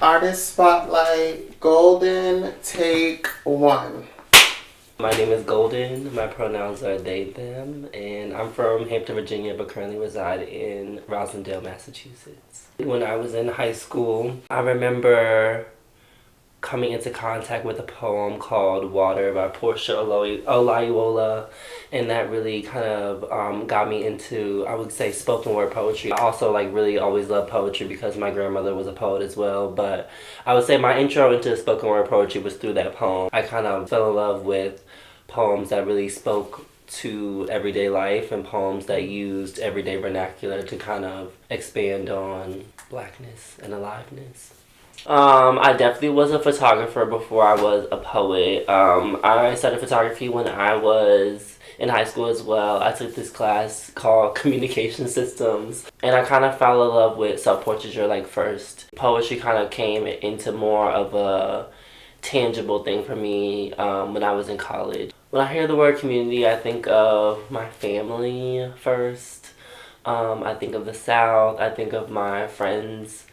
Artist Spotlight, Golden, take one. My name is Golden. My pronouns are they, them, and I'm from Hampton, Virginia, but currently reside in Rosendale, Massachusetts. When I was in high school, I remember coming into contact with a poem called Water by Portia Olayiwola, and that really kind of got me into, I would say, spoken word poetry. I also really always loved poetry because my grandmother was a poet as well, but I would say my intro into spoken word poetry was through that poem. I kind of fell in love with poems that really spoke to everyday life and poems that used everyday vernacular to kind of expand on blackness and aliveness. I definitely was a photographer before I was a poet. I studied photography when I was in high school as well. I took this class called Communication Systems, and I kind of fell in love with self-portraiture first. Poetry kind of came into more of a tangible thing for me when I was in college. When I hear the word community, I think of my family first. I think of the South. I think of my friends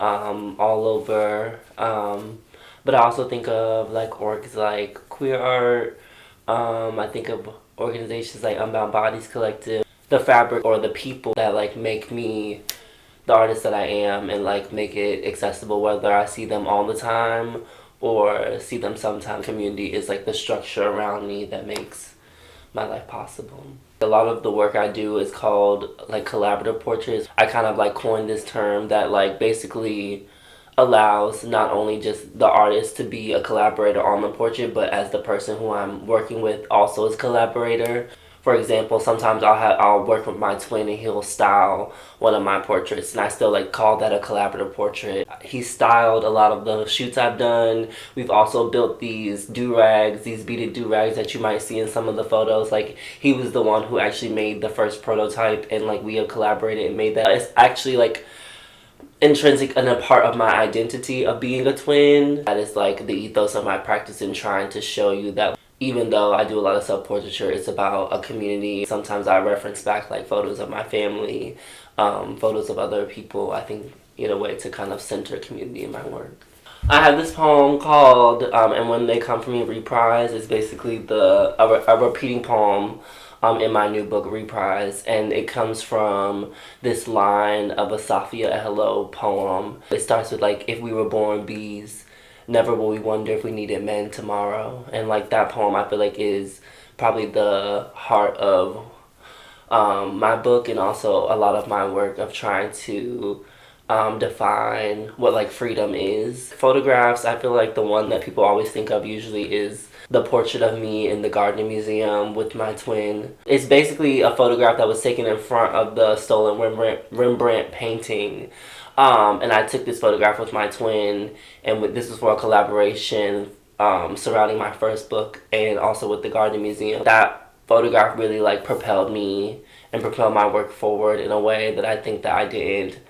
all over, but I also think of orgs like Queer Art. I think of organizations like Unbound Bodies Collective, the fabric or the people that make me the artist that I am and make it accessible, whether I see them all the time or see them sometimes. Community is the structure around me that makes my life possible. A lot of the work I do is called collaborative portraits. I kind of coined this term that basically allows not only just the artist to be a collaborator on the portrait, but as the person who I'm working with also is collaborator. For example, sometimes I'll work with my twin and he'll style one of my portraits, and I still call that a collaborative portrait. He styled a lot of the shoots I've done. We've also built these do-rags, these beaded do-rags that you might see in some of the photos. He was the one who actually made the first prototype, and we have collaborated and made that. It's actually intrinsic and a part of my identity of being a twin. That is the ethos of my practice in trying to show you that even though I do a lot of self-portraiture, it's about a community. Sometimes I reference back photos of my family, photos of other people, I think in a way to kind of center community in my work. I have this poem called And When They Come For Me, Reprise. It's basically a repeating poem in my new book, Reprise, and it comes from this line of a Safia Hello poem. It starts with if we were born bees, never will we wonder if we needed men tomorrow. And that poem I feel is probably the heart of my book, and also a lot of my work of trying to define what freedom is. Photographs, I feel the one that people always think of usually is the portrait of me in the Gardner Museum with my twin. It's basically a photograph that was taken in front of the stolen Rembrandt painting. And I took this photograph with my twin, and this was for a collaboration surrounding my first book and also with the Gardner Museum. That photograph really propelled me and propelled my work forward in a way that I think that I didn't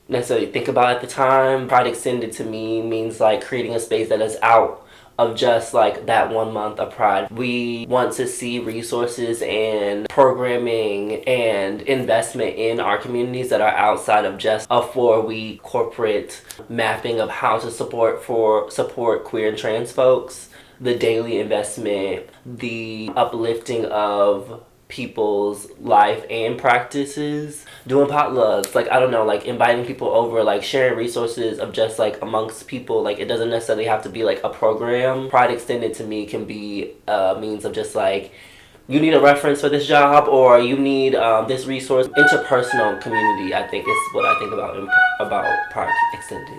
necessarily think about at the time. Pride Extended to me means creating a space that is out of just that 1 month of Pride. We want to see resources and programming and investment in our communities that are outside of just a 4-week corporate mapping of how to support queer and trans folks. The daily investment, the uplifting of people's life and practices, doing potlucks, I don't know, inviting people over, sharing resources of just amongst people. It doesn't necessarily have to be a program. Pride Extended to me can be a means of just you need a reference for this job, or you need this resource. Interpersonal community, I think, is what I think about Pride Extended.